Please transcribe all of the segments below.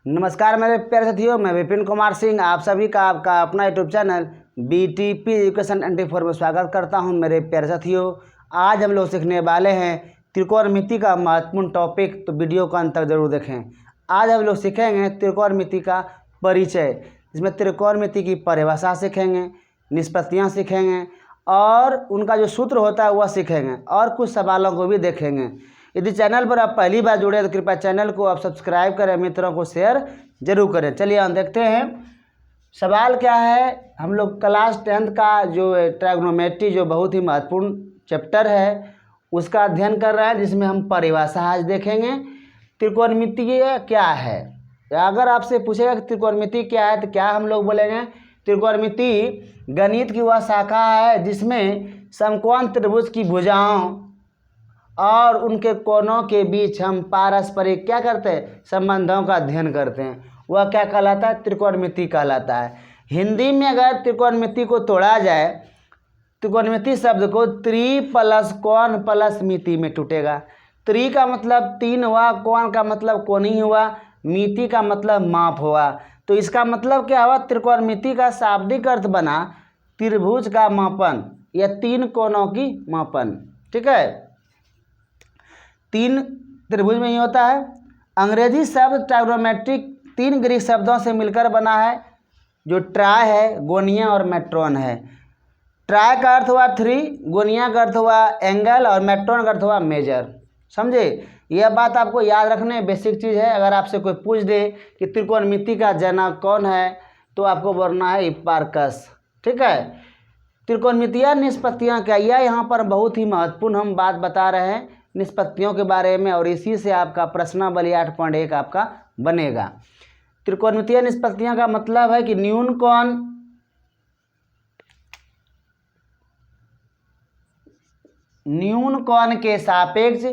नमस्कार मेरे प्यारे साथियों, मैं विपिन कुमार सिंह आप सभी का आपका अपना यूट्यूब चैनल BTP एजुकेशन 24 में स्वागत करता हूं। मेरे प्यारे साथियों, आज हम लोग सीखने वाले हैं त्रिकोणमिति का महत्वपूर्ण टॉपिक, तो वीडियो को अंत तक जरूर देखें। आज हम लोग सीखेंगे त्रिकोणमिति का परिचय, जिसमें त्रिकोणमिति की परिभाषा सीखेंगे, निष्पत्तियाँ सीखेंगे और उनका जो सूत्र होता है वह सीखेंगे और कुछ सवालों को भी देखेंगे। यदि चैनल पर आप पहली बार जुड़े तो कृपया चैनल को आप सब्सक्राइब करें, मित्रों को शेयर जरूर करें। चलिए हम देखते हैं सवाल क्या है। हम लोग क्लास 10th का जो ट्रायगोनोमेट्री जो बहुत ही महत्वपूर्ण चैप्टर है उसका अध्ययन कर रहे हैं, जिसमें हम परिभाषा आज देखेंगे। त्रिकोणमिति क्या है, अगर आपसे पूछेगा कि त्रिकोणमिति क्या है तो क्या हम लोग बोलेंगे, त्रिकोणमिति गणित की वह शाखा है जिसमें समकोण त्रिभुज की भुजाओं और उनके कोणों के बीच हम पारस्परिक क्या करते हैं, संबंधों का अध्ययन करते हैं। वह क्या कहलाता है, त्रिकोणमिति कहलाता है। हिंदी में अगर त्रिकोणमिति को तोड़ा जाए, त्रिकोणमिति शब्द को त्रि प्लस कोण प्लस मिति में टूटेगा। त्रि का मतलब तीन हुआ, कोण का मतलब कोणीय हुआ, मिति का मतलब माप हुआ। तो इसका मतलब क्या हुआ, त्रिकोणमिति का शाब्दिक अर्थ बना त्रिभुज का मापन या तीन कोणों की मापन। ठीक है, तीन त्रिभुज में ही होता है। अंग्रेजी शब्द ट्रायगोनोमेट्रिक तीन ग्रीक शब्दों से मिलकर बना है, जो ट्राय है, गोनिया और मेट्रोन है। ट्राय का अर्थ हुआ थ्री, गोनिया का अर्थ हुआ एंगल और मेट्रोन का अर्थ हुआ मेजर। समझे, यह बात आपको याद रखने बेसिक चीज़ है। अगर आपसे कोई पूछ दे कि त्रिकोणमिति का जनक कौन है तो आपको बोलना है हिप्पार्कस। ठीक है, त्रिकोणमितियाँ निष्पत्तियाँ क्या, यह यहाँ पर बहुत ही महत्वपूर्ण हम बात बता रहे हैं निष्पत्तियों के बारे में, और इसी से आपका प्रश्नावली 8.1 आपका बनेगा। त्रिकोणमितीय निष्पत्तियां का मतलब है कि न्यून कोण के सापेक्ष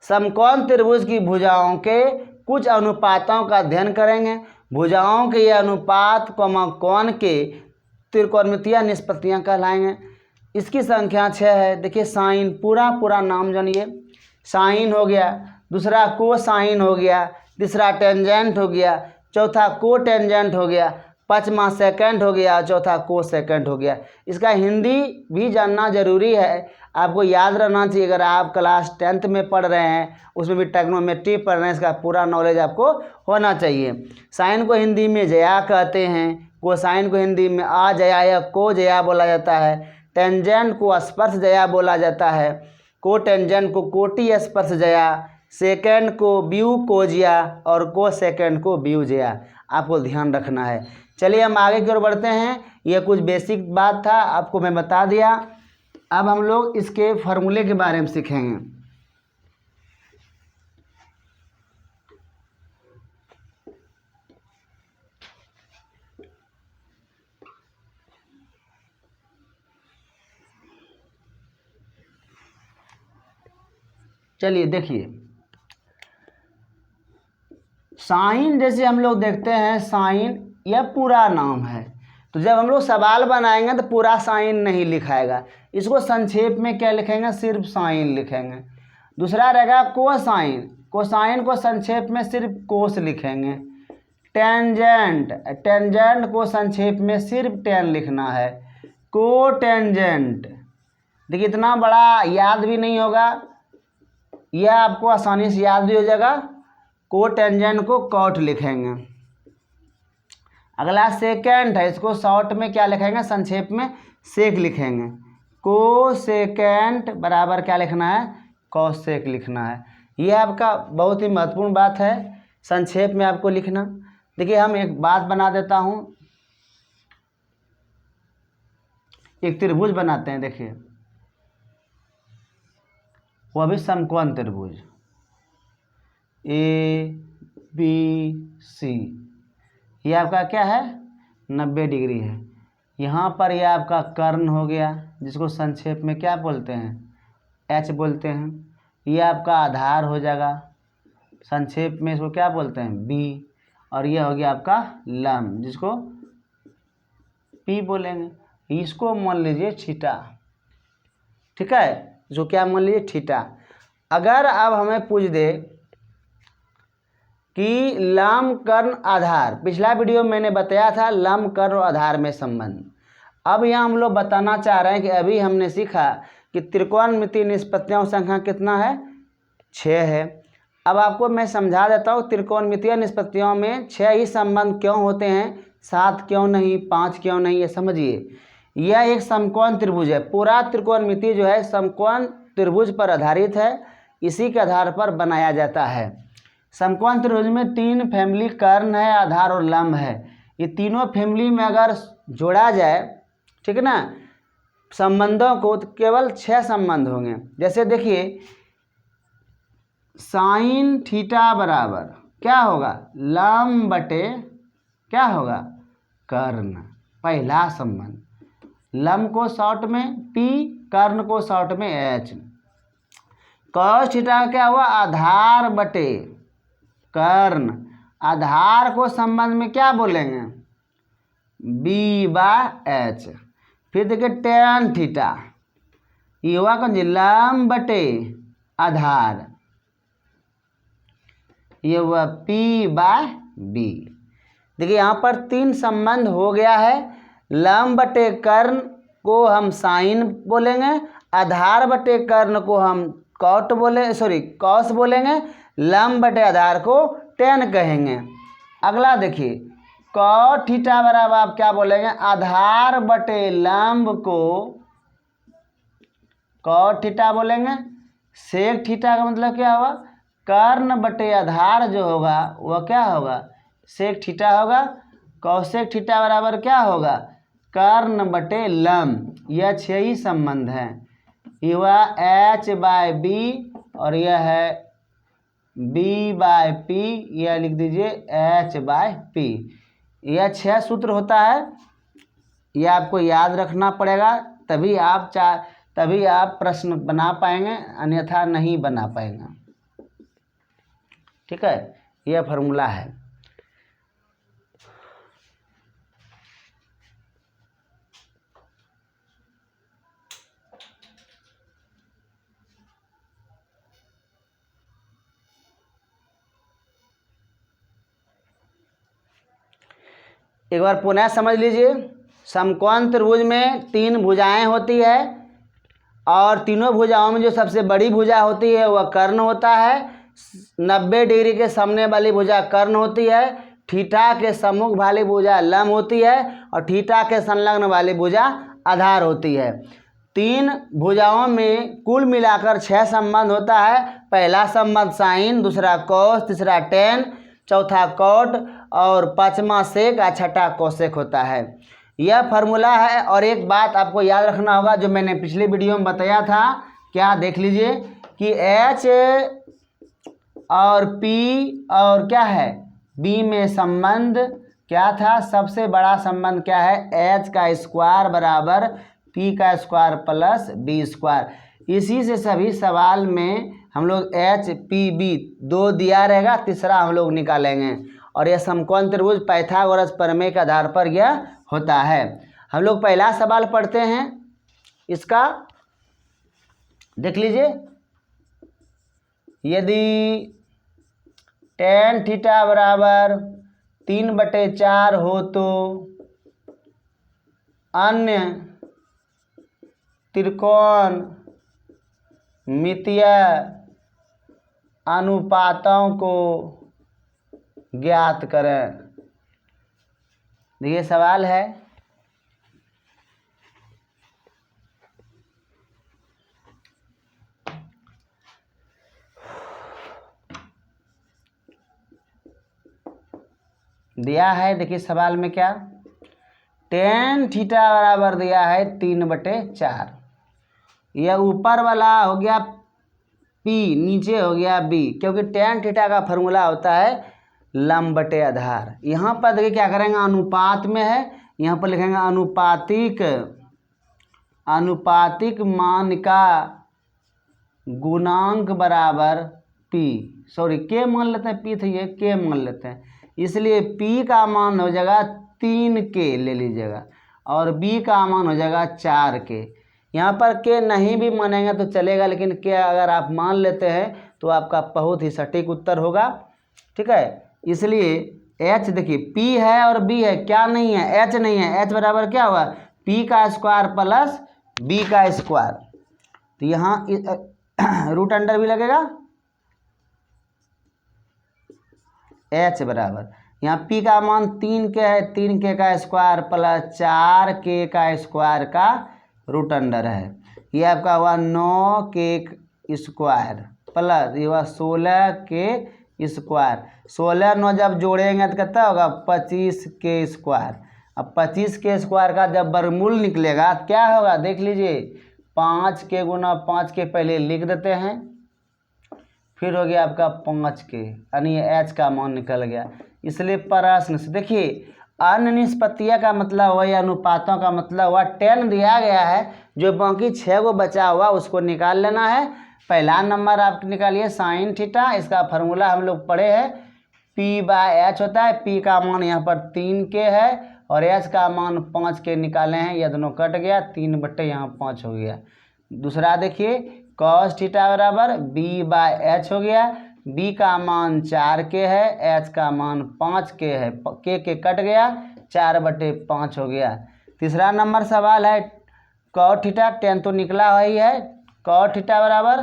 समकोण त्रिभुज की भुजाओं के कुछ अनुपातों का अध्ययन करेंगे। भुजाओं के यह अनुपात कोण के त्रिकोणमितीय निष्पत्तियां कहलाएंगे। इसकी संख्या 6 है। देखिए, साइन पूरा नाम जानिए। साइन हो गया, दूसरा कोसाइन हो गया, तीसरा टेंजेंट हो गया, चौथा को टेंजेंट हो गया, पांचवा सेकंड हो गया, चौथा को सेकंड हो गया। इसका हिंदी भी जानना जरूरी है, आपको याद रहना चाहिए। अगर आप क्लास 10th में पढ़ रहे हैं, उसमें भी ट्रायगोनोमेट्री पढ़ रहे हैं, इसका पूरा नॉलेज आपको होना चाहिए। साइन को हिंदी में जया कहते हैं, कोसाइन को हिंदी में आ जया या को जया बोला जाता है, टेंजेंट को स्पर्श जया बोला जाता है, को टेंजेंट को कोटि स्पर्श जया, सेकंड को व्यू कोजिया और को सेकंड को व्यू जया। आपको ध्यान रखना है। चलिए हम आगे की ओर बढ़ते हैं। यह कुछ बेसिक बात था, आपको मैं बता दिया। अब हम लोग इसके फॉर्मूले के बारे में सीखेंगे। चलिए देखिए, साइन जैसे हम लोग देखते हैं, साइन यह पूरा नाम है। तो जब हम लोग सवाल बनाएंगे तो पूरा साइन नहीं लिखाएगा, इसको संक्षेप में क्या लिखेंगे, सिर्फ साइन लिखेंगे। दूसरा रहेगा कोसाइन, कोसाइन को संक्षेप में सिर्फ कोस लिखेंगे। टेंजेंट, टेंजेंट को संक्षेप में सिर्फ टेन लिखना है। को टेंजेंट, देखिए इतना बड़ा याद भी नहीं होगा, यह आपको आसानी से याद भी हो जाएगा। को टेंजेंट को कॉट लिखेंगे। अगला सेकेंड है, इसको शॉर्ट में क्या लिखेंगे, संक्षेप में सेक लिखेंगे। को सेकेंड बराबर क्या लिखना है, कॉसेक लिखना है। यह आपका बहुत ही महत्वपूर्ण बात है, संक्षेप में आपको लिखना। देखिए हम एक बात बना देता हूँ, एक त्रिभुज बनाते हैं। देखिए वह भी समकोण त्रिभुज ABC, ये आपका क्या है, 90 डिग्री है। यहाँ पर यह आपका कर्ण हो गया, जिसको संक्षेप में क्या बोलते हैं, H बोलते हैं। ये आपका आधार हो जाएगा, संक्षेप में इसको क्या बोलते हैं, B। और यह हो गया आपका लंब, जिसको P बोलेंगे। इसको मान लीजिए थीटा। ठीक है, जो क्या मान लीजिए थीटा। अगर अब हमें पूछ दे कि लंब कर्ण आधार, पिछला वीडियो मैंने बताया था लंब कर्ण और आधार में संबंध। अब यहाँ हम लोग बताना चाह रहे हैं कि अभी हमने सीखा कि त्रिकोणमितीय निष्पत्तियों संख्या कितना है, 6 है। अब आपको मैं समझा देता हूँ त्रिकोणमितीय निष्पत्तियों में 6 ही संबंध क्यों होते हैं, 7 क्यों नहीं, 5 क्यों नहीं, ये समझिए। यह एक समकोण त्रिभुज है, पूरा त्रिकोणमिति जो है समकोण त्रिभुज पर आधारित है, इसी के आधार पर बनाया जाता है। समकोण त्रिभुज में 3 फैमिली कर्ण है, आधार और लंब है। ये तीनों फैमिली में अगर जोड़ा जाए, ठीक है ना, संबंधों को, तो केवल 6 संबंध होंगे। जैसे देखिए साइन थीटा बराबर क्या होगा, लंब बटे क्या होगा, कर्ण, पहला संबंध। लंब को शॉर्ट में P, कर्ण को शॉर्ट में H। कॉस थीटा क्या हुआ, आधार बटे कर्ण, आधार को संबंध में क्या बोलेंगे, B/H। फिर देखिए tan थीटा, ये हुआ कौन जी, लंब बटे आधार, ये हुआ P/B। देखिए यहाँ पर 3 संबंध हो गया है। लंब बटे कर्ण को हम साइन बोलेंगे, आधार बटे कर्ण को हम कॉस बोलेंगे, लंब बटे आधार को tan कहेंगे। अगला देखिए कॉट थीटा बराबर आप क्या बोलेंगे, आधार बटे लंब को कॉट थीटा बोलेंगे। सेक थीटा का मतलब क्या हुआ, कर्ण बटे आधार जो होगा वह क्या होगा, सेक थीटा होगा। कौसेक थीटा बराबर क्या होगा, कर्ण बटे लंब। यह 6 ही संबंध हैं। ये हुआ H/B और यह है B/P, यह लिख दीजिए H/P। यह 6 सूत्र होता है, यह आपको याद रखना पड़ेगा, तभी आप प्रश्न बना पाएंगे, अन्यथा नहीं बना पाएंगे। ठीक है, यह फॉर्मूला है। एक बार पुनः समझ लीजिए, समकोण त्रिभुज में 3 भुजाएं होती है और तीनों भुजाओं में जो सबसे बड़ी भुजा होती है वह कर्ण होता है। 90 डिग्री के सामने वाली भुजा कर्ण होती है, थीटा के सम्मुख वाली भुजा लंब होती है और थीटा के संलग्न वाली भुजा आधार होती है। 3 भुजाओं में कुल मिलाकर 6 संबंध होता है। पहला संबंध साइन, दूसरा कॉस, तीसरा tan, चौथा कॉट और 5वां सेक और 6ठा कोसेक होता है। यह फार्मूला है। और एक बात आपको याद रखना होगा जो मैंने पिछले वीडियो में बताया था, क्या देख लीजिए कि H और P और क्या है B में संबंध क्या था, सबसे बड़ा संबंध क्या है, H का स्क्वायर बराबर P का स्क्वायर प्लस B स्क्वायर। इसी से सभी सवाल में हम लोग H P B 2 दिया रहेगा, तीसरा हम लोग निकालेंगे। और यह समकोण त्रिभुज पाइथागोरस प्रमेय के आधार पर यह होता है। हम लोग पहला सवाल पढ़ते हैं, इसका देख लीजिए। यदि tan थीटा बराबर 3/4 हो तो अन्य त्रिकोण मितीय अनुपातों को ज्ञात करें। देखिए सवाल है, दिया है, देखिए सवाल में क्या, tan थीटा बराबर दिया है 3/4। यह ऊपर वाला हो गया P, नीचे हो गया B, क्योंकि tan थीटा का फॉर्मूला होता है लंब बटे आधार। यहाँ पर देखिए क्या करेंगे, अनुपात में है, यहाँ पर लिखेंगे अनुपातिक मान का गुणांक बराबर P, K मान लेते हैं, P था ये, K मान लेते हैं, इसलिए P का मान हो जाएगा 3K ले लीजिएगा और B का मान हो जाएगा 4K। यहाँ पर K नहीं भी मानेंगे तो चलेगा, लेकिन K अगर आप मान लेते हैं तो आपका बहुत ही सटीक उत्तर होगा। ठीक है। इसलिए एच देखिए P है और B है, क्या नहीं है, H नहीं है। H बराबर क्या हुआ, P का स्क्वायर प्लस B का स्क्वायर। तो यहाँ रूट अंडर भी लगेगा, H बराबर यहाँ P का मान 3K है, 3K का स्क्वायर प्लस 4K का स्क्वायर का रूट अंडर है। ये आपका हुआ 9K स्क्वायर प्लस ये हुआ 16K स्क्वायर। 16 9 जब जोड़ेंगे तो कितना होगा 25K स्क्वायर। अब 25K स्क्वायर का जब वर्गमूल निकलेगा क्या होगा देख लीजिए, 5K गुना 5K पहले लिख देते हैं, फिर हो गया आपका 5K, यानी H का मान निकल गया। इसलिए प्रश्न से देखिए अन्य निष्पत्तियाँ का मतलब हुआ या अनुपातों का मतलब हुआ 10 दिया गया है, जो बाकी 6 को बचा हुआ उसको निकाल लेना है। पहला नंबर आप निकालिए साइन थीटा, इसका फार्मूला हम लोग पढ़े हैं, P/H होता है। P का मान यहाँ पर 3K है और H का मान 5K निकाले हैं, यह दोनों कट गया, 3 यहाँ 5 हो गया। दूसरा देखिए cos थीटा बराबर B/H हो गया। B का मान 4K है, H का मान 5K है, K कट गया, 4/5 हो गया। तीसरा नंबर सवाल है cot थीटा, 10 तो निकला ही है, cot थीटा बराबर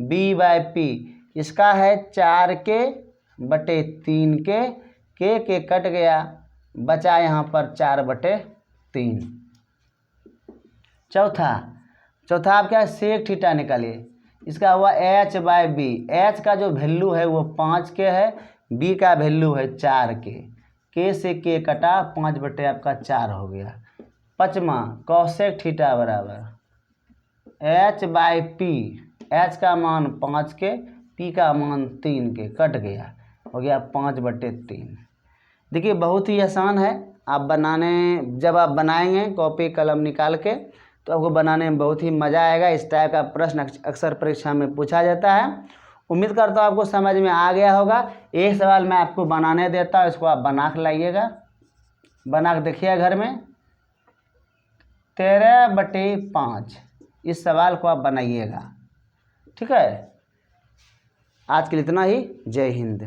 B/P, इसका है 4K/3K, K कट गया, बचा यहाँ पर 4/3। चौथा आप क्या सेक थीटा निकालिए, इसका हुआ H/B। H का जो वैल्यू है वो 5K है, B का वैल्यू है 4K, K से K कटा, 5/4 हो गया। पाँचवा कॉसेक थीटा बराबर H/P, H का मान 5K, P का मान 3K, कट गया, हो गया 5/3। देखिए बहुत ही आसान है, आप जब आप बनाएंगे कॉपी कलम निकाल के तो आपको बनाने में बहुत ही मज़ा आएगा। इस टाइप का प्रश्न अक्सर परीक्षा में पूछा जाता है। उम्मीद करता हूँ आपको समझ में आ गया होगा। एक सवाल मैं आपको बनाने देता हूँ, इसको आप बना के लाइएगा, बना के देखिए घर में। 13/5 इस सवाल को आप बनाइएगा, ठीक है। आज के लिए इतना ही, जय हिंद।